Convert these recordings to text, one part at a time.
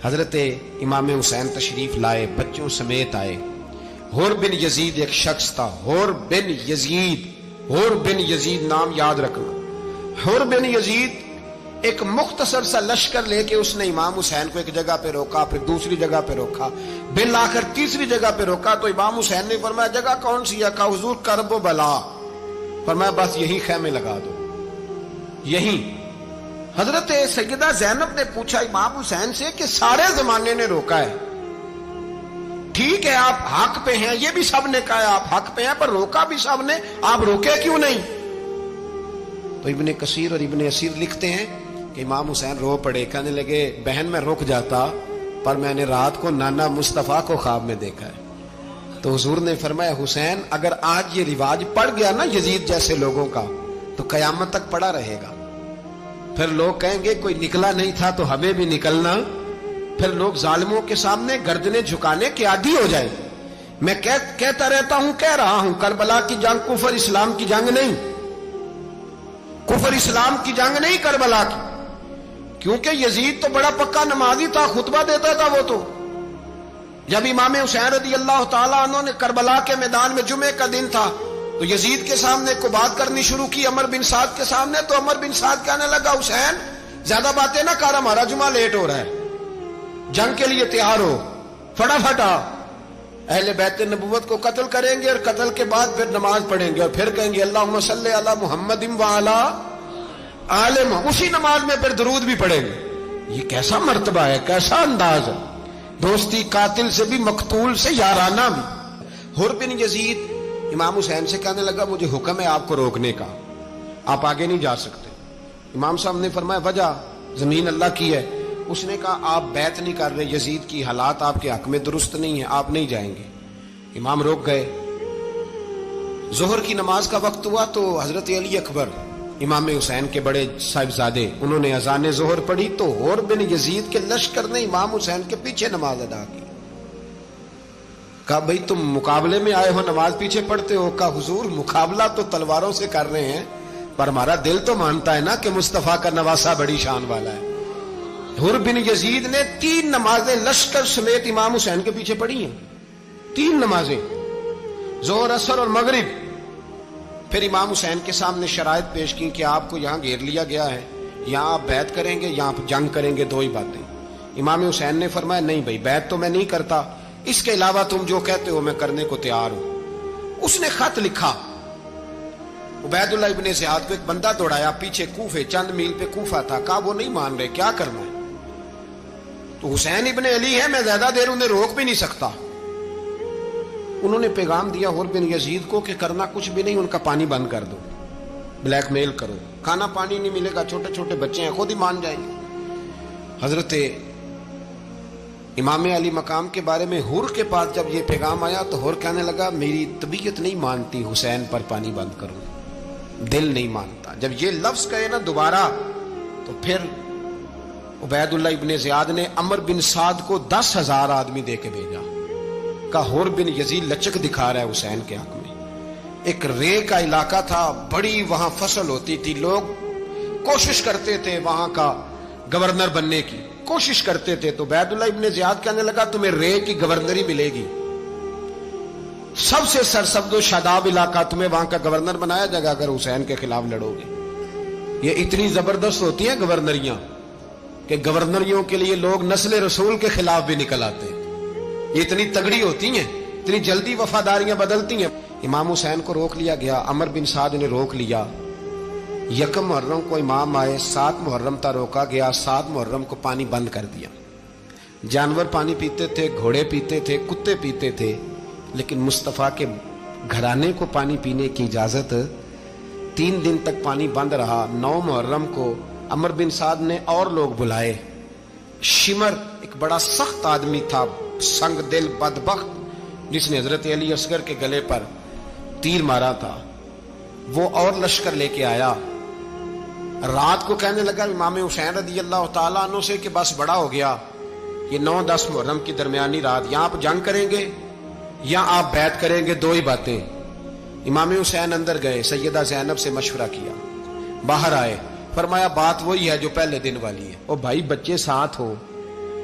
حضرت امام حسین تشریف لائے، بچوں سمیت آئے۔ حر بن یزید ایک شخص تھا، حر بن یزید، حر بن یزید نام یاد رکھنا۔ حر بن یزید ایک مختصر سا لشکر لے کے اس نے امام حسین کو ایک جگہ پہ روکا، پھر دوسری جگہ پہ روکا، بالآخر تیسری جگہ پہ روکا تو امام حسین نے فرمایا جگہ کون سی ہے؟ کہا حضور کرب و بلا۔ فرمایا بس یہی خیمے لگا دو، یہی۔ حضرت سیدہ زینب نے پوچھا امام حسین سے کہ سارے زمانے نے روکا ہے، ٹھیک ہے آپ حق پہ ہیں، یہ بھی سب نے کہا ہے آپ حق پہ ہیں، پر روکا بھی سب نے، آپ روکے کیوں نہیں؟ تو ابن کثیر اور ابن اسیر لکھتے ہیں کہ امام حسین رو پڑے، کہنے لگے بہن میں رک جاتا پر میں نے رات کو نانا مصطفیٰ کو خواب میں دیکھا ہے۔ تو حضور نے فرمایا حسین اگر آج یہ رواج پڑ گیا نا یزید جیسے لوگوں کا تو قیامت تک پڑا رہے گا، پھر لوگ کہیں گے کوئی نکلا نہیں تھا تو ہمیں بھی نکلنا، پھر لوگ ظالموں کے سامنے گردنیں جھکانے کے عادی ہو جائیں۔ میں کہتا رہتا ہوں، کہہ رہا ہوں، کربلا کی جنگ کفر اسلام کی جنگ نہیں، کفر اسلام کی جنگ نہیں کربلا کی، کیونکہ یزید تو بڑا پکا نمازی تھا، خطبہ دیتا تھا وہ تو۔ جب امام حسین رضی اللہ تعالیٰ عنہ نے کربلا کے میدان میں جمعے کا دن تھا تو یزید کے سامنے کو بات کرنی شروع کی عمر بن سعد کے سامنے، تو عمر بن سعد کہنے لگا حسین زیادہ باتیں نہ کر، ہمارا جمعہ لیٹ ہو رہا ہے، جنگ کے لیے تیار ہو، فٹافٹ آ۔ اہل بیت نبوت کو قتل کریں گے اور قتل کے بعد پھر نماز پڑھیں گے اور پھر کہیں گے اللہم صلی علی محمد وعلی آل محمد، اسی نماز میں پھر درود بھی پڑھیں گے۔ یہ کیسا مرتبہ ہے، کیسا انداز ہے، دوستی قاتل سے بھی مقتول سے یارانہ بھی۔ حر بن یزید امام حسین سے کہنے لگا مجھے حکم ہے آپ کو روکنے کا، آپ آگے نہیں جا سکتے۔ امام صاحب نے فرمایا وجہ؟ زمین اللہ کی ہے۔ اس نے کہا آپ بیعت نہیں کر رہے، یزید کی حالات آپ کے حق میں درست نہیں ہیں، آپ نہیں جائیں گے۔ امام روک گئے۔ ظہر کی نماز کا وقت ہوا تو حضرت علی اکبر امام حسین کے بڑے صاحبزادے انہوں نے اذان ظہر پڑھی تو حر بن یزید کے لشکر نے امام حسین کے پیچھے نماز ادا کی۔ کہا بھئی تم مقابلے میں آئے ہو، نماز پیچھے پڑھتے ہو؟ کہا حضور مقابلہ تو تلواروں سے کر رہے ہیں پر ہمارا دل تو مانتا ہے نا کہ مصطفیٰ کا نواسہ بڑی شان والا ہے۔ حر بن یزید نے 3 نمازیں لشکر سمیت امام حسین کے پیچھے پڑھی ہیں، 3 نمازیں، ظہر اثر اور مغرب۔ پھر امام حسین کے سامنے شرائط پیش کی کہ آپ کو یہاں گھیر لیا گیا ہے، یہاں آپ بیعت کریں گے، یہاں آپ جنگ کریں گے، 2 ہی باتیں۔ امام حسین نے فرمایا نہیں بھائی بیعت تو میں نہیں کرتا، اس کے علاوہ تم جو کہتے ہو میں کرنے کو تیار ہوں۔ اس نے خط لکھا، عبید اللہ ابن زیاد کو ایک بندہ دوڑایا پیچھے، کوفے چند میل پہ کوفہ تھا، کہا وہ نہیں مان رہے، کیا کرنا ہے؟ تو حسین ابن علی ہے، میں زیادہ دیر انہیں روک بھی نہیں سکتا۔ انہوں نے پیغام دیا حر بن یزید کو کہ کرنا کچھ بھی نہیں، ان کا پانی بند کر دو، بلیک میل کرو، کھانا پانی نہیں ملے گا، چھوٹے چھوٹے بچے ہیں، خود ہی مان جائیں گے۔ حضرت امام علی مقام کے بارے میں حر کے پاس جب یہ پیغام آیا تو حر کہنے لگا میری طبیعت نہیں مانتی حسین پر پانی بند کروں، دل نہیں مانتا۔ جب یہ لفظ کہے نا دوبارہ تو پھر عبید اللہ ابن زیاد نے عمر بن سعد کو 10,000 آدمی دے کے بھیجا، کہ حر بن یزید لچک دکھا رہا ہے حسین کے حق میں۔ ایک رے کا علاقہ تھا، بڑی وہاں فصل ہوتی تھی، لوگ کوشش کرتے تھے وہاں کا گورنر بننے کی، کوشش کرتے تھے۔ تو عبید اللہ ابن زیاد کہنے لگا تمہیں رے کی گورنری ملے گی، سب سے سرسبز و شاداب علاقہ، تمہیں وہاں کا گورنر بنایا جائے گا اگر حسین کے خلاف لڑو گے۔ یہ اتنی زبردست ہوتی ہیں گورنریاں کہ گورنریوں کے لیے لوگ نسل رسول کے خلاف بھی نکل آتے ہیں، یہ اتنی تگڑی ہوتی ہیں، اتنی جلدی وفاداریاں بدلتی ہیں۔ امام حسین کو روک لیا گیا، عمر بن سعد نے روک لیا۔ 1 محرم کو امام آئے، 7 محرم تا روکا گیا، 7 محرم کو پانی بند کر دیا۔ جانور پانی پیتے تھے، گھوڑے پیتے تھے، کتے پیتے تھے، لیکن مصطفیٰ کے گھرانے کو پانی پینے کی اجازت، 3 دن تک پانی بند رہا۔ 9 محرم کو عمر بن سعد نے اور لوگ بلائے۔ شمر ایک بڑا سخت آدمی تھا، سنگ دل بدبخت، جس نے حضرت علی اصغر کے گلے پر تیر مارا تھا، وہ اور لشکر لے کے آیا۔ رات کو کہنے لگا امام حسین رضی اللہ تعالیٰ عنہ سے کہ بس بڑا ہو گیا، یہ 9-10 محرم کی درمیانی رات، یا آپ جنگ کریں گے یا آپ بیعت کریں گے، 2 ہی باتیں۔ امام حسین اندر گئے، سیدہ زینب سے مشورہ کیا، باہر آئے، فرمایا بات وہی ہے جو پہلے دن والی ہے۔ او بھائی بچے ساتھ ہو،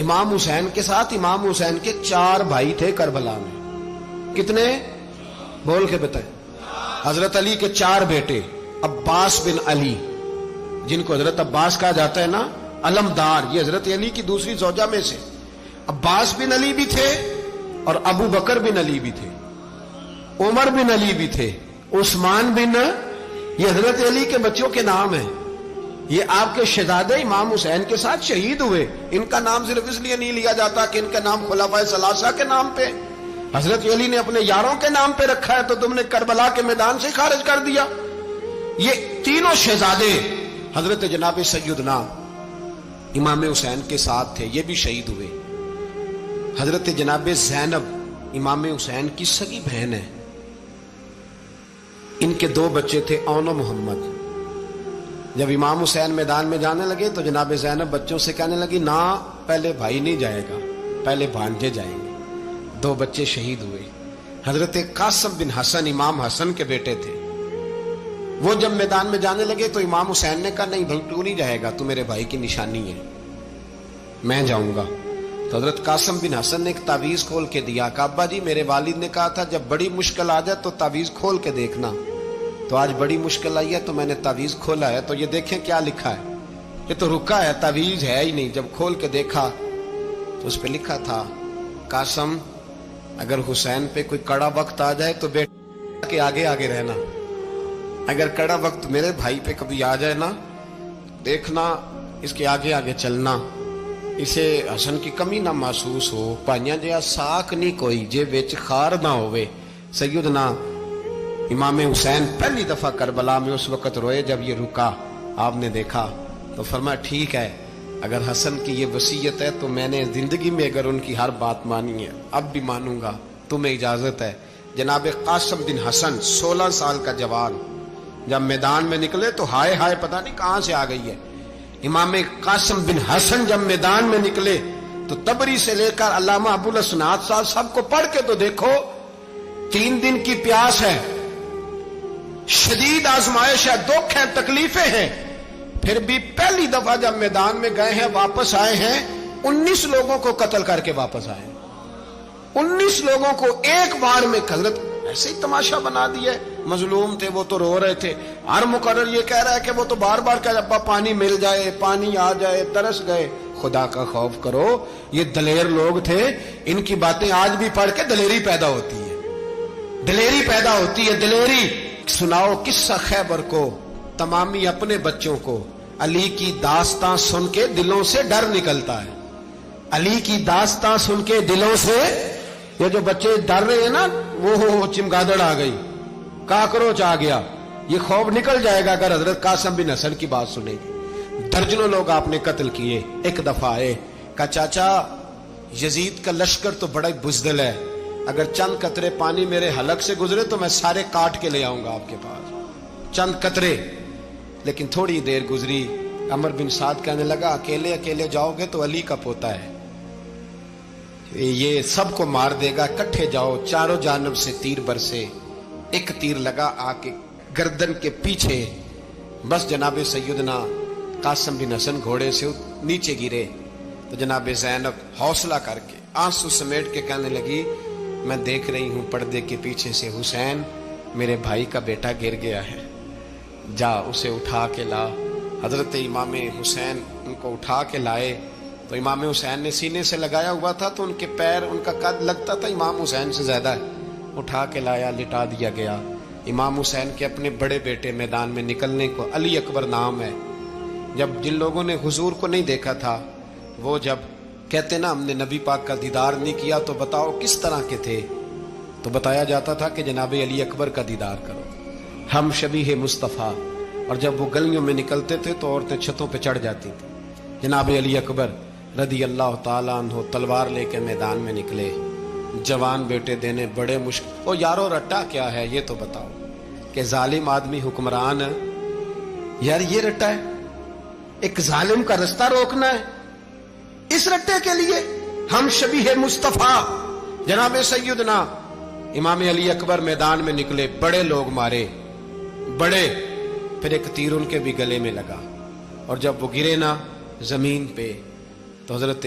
امام حسین کے ساتھ امام حسین کے 4 بھائی تھے کربلا میں. کتنے؟ بول کے بتائیں. حضرت علی کے 4 بیٹے، عباس بن علی جن کو حضرت عباس کہا جاتا ہے نا، علمدار، یہ حضرت علی کی دوسری زوجہ میں سے. عباس بن علی بھی تھے اور ابو بکر بن علی بھی تھے، عمر بن علی بھی تھے، عثمان بن، یہ حضرت علی کے بچوں کے نام ہیں. یہ آپ کے شہزادے امام حسین کے ساتھ شہید ہوئے. ان کا نام صرف اس لیے نہیں لیا جاتا کہ ان کا نام خلفائے ثلاثہ کے نام پہ، حضرت علی نے اپنے یاروں کے نام پہ رکھا ہے تو تم نے کربلا کے میدان سے خارج کر دیا. یہ تینوں شہزادے حضرت جناب سیدنا امام حسین کے ساتھ تھے، یہ بھی شہید ہوئے. حضرت جناب زینب امام حسین کی سگی بہن ہے. ان کے 2 بچے تھے، اون و محمد. جب امام حسین میدان میں جانے لگے تو جناب زینب بچوں سے کہنے لگی، نہ پہلے بھائی نہیں جائے گا، پہلے بھانجے جائیں گے. 2 بچے شہید ہوئے. حضرت قاسم بن حسن امام حسن کے بیٹے تھے. وہ جب میدان میں جانے لگے تو امام حسین نے کہا، نہیں بھائی تو نہیں جائے گا، تو میرے بھائی کی نشانی ہے، میں جاؤں گا. تو حضرت قاسم بن حسن نے ایک تعویذ کھول کے دیا کہ ابا جی میرے والد نے کہا تھا جب بڑی مشکل آ جائے تو تعویذ کھول کے دیکھنا. تو آج بڑی مشکل آئی ہے تو میں نے تعویذ کھولا ہے، تو یہ دیکھیں کیا لکھا ہے. یہ تو رکا ہے، تعویذ ہے ہی نہیں. جب کھول کے دیکھا تو اس پہ لکھا تھا، قاسم اگر حسین پہ کوئی کڑا وقت آ جائے تو بیٹے کے آگے آگے رہنا، اگر کڑا وقت میرے بھائی پہ کبھی آ جائے نا، دیکھنا اس کے آگے آگے چلنا، اسے حسن کی کمی نہ محسوس ہو. پائیاں جہاں ساک نہیں کوئی جے وچ خار نہ ہوئے. سیدنا امام حسین پہلی دفعہ کربلا میں اس وقت روئے جب یہ رکا. آپ نے دیکھا تو فرمایا ٹھیک ہے، اگر حسن کی یہ وصیت ہے تو میں نے زندگی میں اگر ان کی ہر بات مانی ہے اب بھی مانوں گا، تمہیں اجازت ہے. جناب قاسم بن حسن 16 سال کا جوان جب میدان میں نکلے تو ہائے ہائے پتہ نہیں کہاں سے آ گئی ہے. امام قاسم بن حسن جب میدان میں نکلے تو تبری سے لے کر علامہ ابو الاسناد صاحب سب کو پڑھ کے تو دیکھو. 3 دن کی پیاس ہے، شدید آزمائش ہے، دکھ ہے، تکلیفیں ہیں، پھر بھی پہلی دفعہ جب میدان میں گئے ہیں واپس آئے ہیں 19 لوگوں کو قتل کر کے واپس آئے. 19 لوگوں کو ایک بار میں حضرت ایسے ہی تماشا بنا دیا. مظلوم تھے وہ تو رو رہے تھے. ہر مقرر یہ کہہ رہا ہے کہ وہ تو بار بار کہہ ابا پانی مل جائے، پانی آ جائے، ترس گئے. خدا کا خوف کرو، یہ دلیر لوگ تھے. ان کی باتیں آج بھی پڑھ کے دلیری پیدا ہوتی ہے، دلیری پیدا ہوتی ہے، دلیری. سناؤ قصہ خیبر کو تمامی اپنے بچوں کو. علی کی داستان سن کے دلوں سے ڈر نکلتا ہے. علی کی داستان سن کے دلوں سے یہ جو بچے ڈر رہے ہیں نا، وہ چمگادڑ آ گئی، کاکروچ آ گیا، یہ خوف نکل جائے گا اگر حضرت قاسم بن حسن کی بات سنے گی. درجنوں لوگ آپ نے قتل کیے. ایک دفعہ آئے کہا چاچا یزید کا لشکر تو بڑا بزدل ہے، اگر چند قطرے پانی میرے حلق سے گزرے تو میں سارے کاٹ کے لے آؤں گا آپ کے پاس، چند قطرے. لیکن تھوڑی دیر گزری، عمر بن سعد کہنے لگا اکیلے اکیلے جاؤ گے تو علی کا پوتا ہے، یہ سب کو مار دے گا، کٹھے جاؤ. چاروں جانب سے تیر برسے. ایک تیر لگا آ کے گردن کے پیچھے، بس جناب سیدنا قاسم بن حسن گھوڑے سے نیچے گرے. تو جناب زینب حوصلہ کر کے آنسو سمیٹ کے کہنے لگی میں دیکھ رہی ہوں پردے کے پیچھے سے حسین میرے بھائی کا بیٹا گر گیا ہے، جا اسے اٹھا کے لا. حضرت امام حسین ان کو اٹھا کے لائے تو امام حسین نے سینے سے لگایا ہوا تھا تو ان کے پیر، ان کا قد لگتا تھا امام حسین سے زیادہ ہے. اٹھا کے لایا، لٹا دیا گیا. امام حسین کے اپنے بڑے بیٹے میدان میں نکلنے کو، علی اکبر نام ہے. جب جن لوگوں نے حضور کو نہیں دیکھا تھا وہ جب کہتے نا ہم نے نبی پاک کا دیدار نہیں کیا تو بتاؤ کس طرح کے تھے، تو بتایا جاتا تھا کہ جناب علی اکبر کا دیدار کرو، ہم شبیہ مصطفیٰ. اور جب وہ گلیوں میں نکلتے تھے تو عورتیں چھتوں پہ چڑھ جاتی تھیں. جناب علی اکبر رضی اللہ تعالیٰ عنہ تلوار لے کے میدان میں نکلے، جوان بیٹے دینے بڑے مشکل. او یارو رٹا کیا ہے یہ تو بتاؤ کہ ظالم آدمی حکمران ہے یار، یہ رٹا ہے، ایک ظالم کا رستہ روکنا ہے. اس رٹے کے لیے ہم شبیہ مصطفیٰ جناب سیدنا امام علی اکبر میدان میں نکلے، بڑے لوگ مارے، بڑے. پھر ایک تیر ان کے بھی گلے میں لگا اور جب وہ گرے نا زمین پہ تو حضرت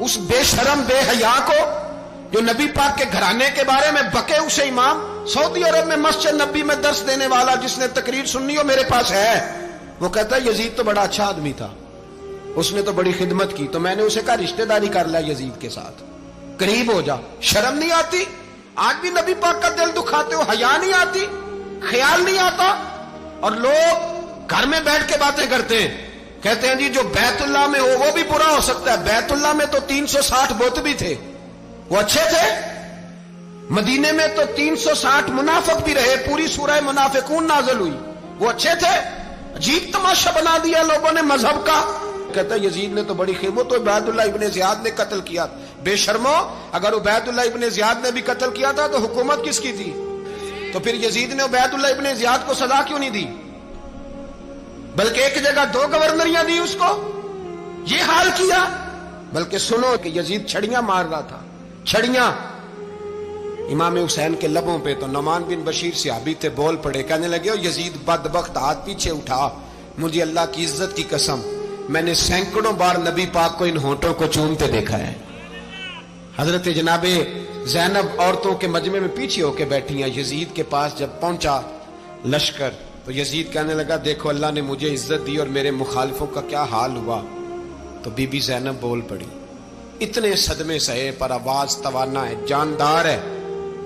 اس بے شرم بے حیا کو جو نبی پاک کے گھرانے کے بارے میں بکے، اسے امام سعودی عرب میں مسجد نبی میں درس دینے والا جس نے تقریر سننی ہو میرے پاس ہے، وہ کہتا ہے یزید تو بڑا اچھا آدمی تھا، اس نے تو بڑی خدمت کی، تو میں نے اسے کہا رشتہ داری کر لیا یزید کے ساتھ، قریب ہو جا۔ شرم نہیں آتی؟ آج بھی نبی پاک کا دل دکھاتے ہو، حیا نہیں آتی، خیال نہیں آتا؟ اور لوگ گھر میں بیٹھ کے باتیں کرتے ہیں، کہتے ہیں جی جو بیت اللہ میں ہو وہ بھی برا ہو سکتا ہے۔ بیت اللہ میں تو 360 بت بھی تھے، وہ اچھے تھے۔ مدینے میں تو 360 منافق بھی رہے، پوری سورہ منافقون نازل ہوئی، وہ اچھے تھے۔ عجیب تماشا بنا دیا لوگوں نے مذہب کا۔ کہتا ہے یزید نے تو بڑی خدمت، تو عبید اللہ ابن زیاد نے قتل کیا۔ بے شرمو، اگر عبید اللہ ابن زیاد نے بھی قتل کیا تھا تو حکومت کس کی تھی؟ تو پھر یزید نے عبید اللہ ابن زیاد کو سزا کیوں نہیں دی؟ بلکہ ایک جگہ 2 گورنریاں دی اس کو، یہ حال کیا۔ بلکہ سنو کہ یزید چھڑیاں مار رہا تھا، چھڑیاں۔ امام حسین کے لبوں پہ تو نعمان بن بشیر صحابی تھے، بول پڑے، کہنے لگے یزید بدبخت، ہاتھ پیچھے اٹھا، مجھے اللہ کی عزت کی قسم میں نے سینکڑوں بار نبی پاک کو ان ہونٹوں کو چومتے دیکھا ہے۔ حضرت جناب زینب عورتوں کے مجمع میں پیچھے ہو کے بیٹھی ہیں، یزید کے پاس جب پہنچا لشکر تو یزید کہنے لگا دیکھو اللہ نے مجھے عزت دی اور میرے مخالفوں کا کیا حال ہوا۔ تو بی بی زینب بول پڑی، اتنے صدمے سہے پر آواز توانا ہے، جاندار ہے،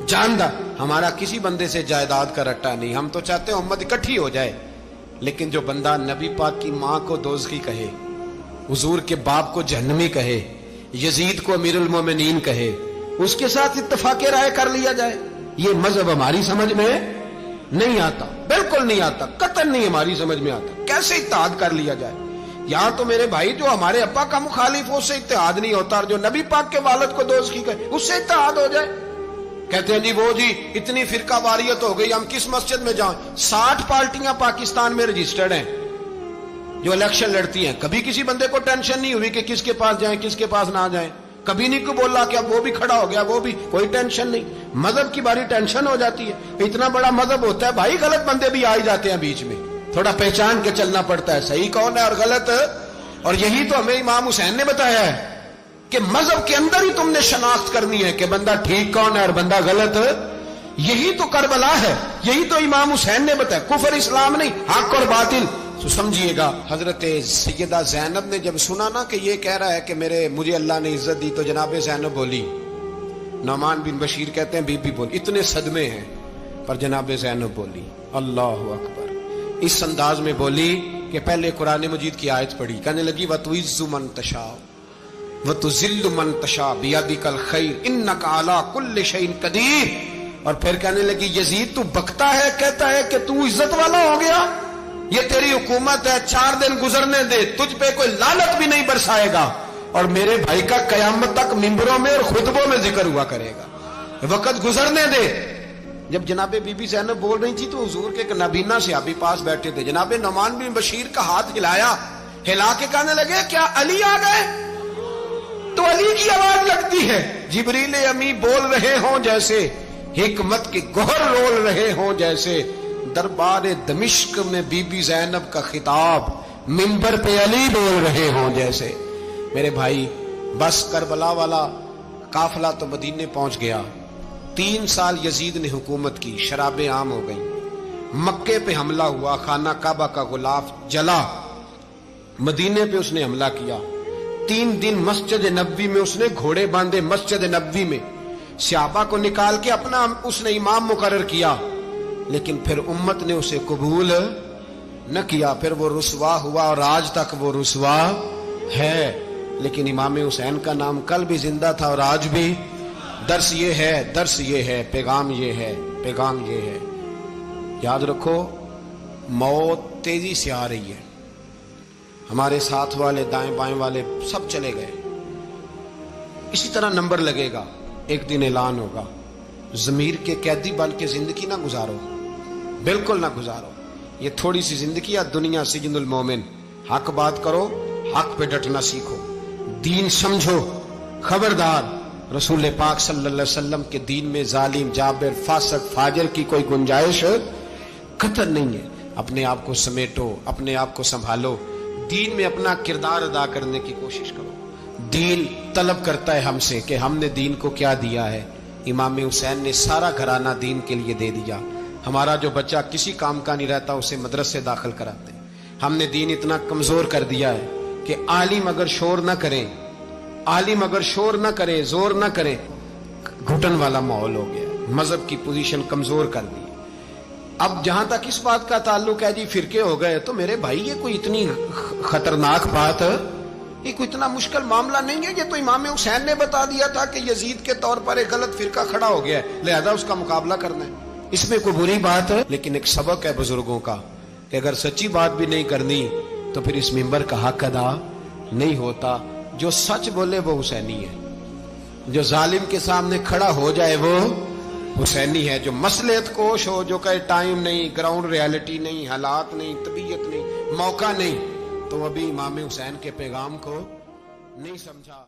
جاندار۔ ہمارا کسی بندے سے جائیداد کا رٹا نہیں، ہم تو چاہتے ہیں امت اکٹھی ہو جائے، لیکن جو بندہ نبی پاک کی ماں کو دوزخی کہے، حضور کے باپ کو جہنمی کہے، یزید کو امیر المومنین کہے، اس کے ساتھ اتفاق رائے کر لیا جائے، یہ مذہب ہماری سمجھ میں نہیں آتا، بالکل نہیں آتا، قطعاً نہیں ہماری سمجھ میں آتا۔ کیسے اتحاد کر لیا جائے؟ یہاں تو میرے بھائی جو ہمارے ابا کا مخالف ہو اس سے اتحاد نہیں ہوتا، اور جو نبی پاک کے والد کو دوزخی کہے اس سے اتحاد ہو جائے۔ کہتے ہیں جی وہ جی اتنی فرقہ واریت ہو گئی، ہم کس مسجد میں جائیں؟ 60 پارٹیاں پاکستان میں رجسٹرڈ ہیں جو الیکشن لڑتی ہیں، کبھی کسی بندے کو ٹینشن نہیں ہوئی کہ کس کے پاس جائیں کس کے پاس نہ جائیں، کبھی نہیں کوئی بولا کہ اب وہ بھی کھڑا ہو گیا، وہ بھی، کوئی ٹینشن نہیں۔ مذہب کی باری ٹینشن ہو جاتی ہے، اتنا بڑا مذہب ہوتا ہے بھائی، غلط بندے بھی آ جاتے ہیں بیچ میں، تھوڑا پہچان کے چلنا پڑتا ہے صحیح کون ہے اور غلط۔ اور یہی تو ہمیں امام حسین نے بتایا ہے کہ مذہب کے اندر ہی تم نے شناخت کرنی ہے کہ بندہ ٹھیک کون ہے اور بندہ غلط۔ یہی تو کربلا ہے، یہی تو امام حسین نے بتایا، کفر اسلام نہیں، حق اور باطل۔ تو سمجھیے گا حضرت سیدہ زینب نے جب سنا نا کہ یہ کہہ رہا ہے کہ مجھے اللہ نے عزت دی، تو جناب زینب بولی، نعمان بن بشیر کہتے ہیں بی بی بولی، اتنے صدمے ہیں پر جناب زینب بولی اللہ اکبر، اس انداز میں بولی کہ پہلے قرآن مجید کی آیت پڑھی، کہنے لگی وَتُعِزُّ مَن تَشَاءُ وَتُذِلُّ مَن تَشَاءُ بِيَدِكَ الْخَيْرُ إِنَّكَ عَلَىٰ كُلِّ شَيْءٍ قَدِيرٌ۔ اور پھر کہنے لگی یزید تو بکتا ہے، کہتا ہے کہ تو عزت والا ہو گیا، یہ تیری حکومت ہے، 4 دن گزرنے دے، تجھ پہ کوئی لعنت بھی نہیں برسائے گا، اور میرے بھائی کا قیامت تک ممبروں میں اور خطبوں میں ذکر ہوا کرے گا، وقت گزرنے دے۔ جب جناب بی بی زینب بول رہی تھی تو حضور کے ایک نابینا صحابی پاس بیٹھے تھے، جناب نعمان بن بشیر کا ہاتھ ہلایا، ہلا کے کہنے لگے کیا علی آ گئے؟ تو علی کی آواز لگتی ہے، جبریل امی بول رہے ہوں جیسے، حکمت کے گوہر رول رہے ہوں جیسے، دربار دمشق میں بی بی زینب کا خطاب، منبر پہ علی بول رہے ہوں جیسے۔ میرے بھائی بس کربلا والا قافلہ تو مدینے پہنچ گیا، 3 سال یزید نے حکومت کی، شرابیں عام ہو گئیں، مکے پہ حملہ ہوا، خانہ کعبہ کا غلاف جلا، مدینے پہ اس نے حملہ کیا، 3 دن مسجد نبوی میں اس نے گھوڑے باندھے، مسجد نبوی میں صحابہ کو نکال کے اپنا اس نے امام مقرر کیا، لیکن پھر امت نے اسے قبول نہ کیا، پھر وہ رسوا ہوا اور آج تک وہ رسوا ہے۔ لیکن امام حسین کا نام کل بھی زندہ تھا اور آج بھی۔ درس یہ ہے، پیغام یہ ہے، پیغام یہ ہے، یاد رکھو موت تیزی سے آ رہی ہے، ہمارے ساتھ والے دائیں بائیں والے سب چلے گئے، اسی طرح نمبر لگے گا، ایک دن اعلان ہوگا۔ ضمیر کے قیدی بن کے زندگی نہ گزارو، بالکل نہ گزارو، یہ تھوڑی سی زندگی ہے، دنیا سجن المومن۔ حق بات کرو، حق پہ ڈٹنا سیکھو، دین سمجھو، خبردار رسول پاک صلی اللہ علیہ وسلم کے دین میں ظالم، جابر، فاسق، فاجر کی کوئی گنجائش قطع نہیں ہے۔ اپنے آپ کو سمیٹو، اپنے آپ کو سنبھالو، دین میں اپنا کردار ادا کرنے کی کوشش کرو۔ دین طلب کرتا ہے ہم سے کہ ہم نے دین کو کیا دیا ہے. امام حسین نے سارا گھرانہ دین کے لیے دے دیا. ہمارا جو بچہ کسی کام کا نہیں رہتا اسے مدرسے داخل کراتے ہیں. ہم نے دین اتنا کمزور کر دیا ہے کہ عالم اگر شور نہ کریں، عالم اگر شور نہ کرے، زور نہ کرے، گھٹن والا ماحول ہو گیا. مذہب کی پوزیشن کمزور کر دی. اب جہاں تک اس بات کا تعلق ہے جی فرقے ہو گئے، تو میرے بھائی یہ کوئی اتنی خطرناک بات ہے، یہ کوئی اتنا مشکل معاملہ نہیں ہے. یہ تو امام حسین نے بتا دیا تھا کہ یزید کے طور پر ایک غلط فرقہ کھڑا ہو گیا ہے، لہذا اس کا مقابلہ کرنا ہے. اس میں کوئی بری بات ہے؟ لیکن ایک سبق ہے بزرگوں کا کہ اگر سچی بات بھی نہیں کرنی تو پھر اس منبر کا حق ادا نہیں ہوتا. جو سچ بولے وہ حسینی ہے، جو ظالم کے سامنے کھڑا ہو جائے وہ حسینی ہے. جو مصلحت کوش ہو، جو کہے ٹائم نہیں، گراؤنڈ ریالٹی نہیں، حالات نہیں، طبیعت نہیں، موقع نہیں، تو ابھی امام حسین کے پیغام کو نہیں سمجھا.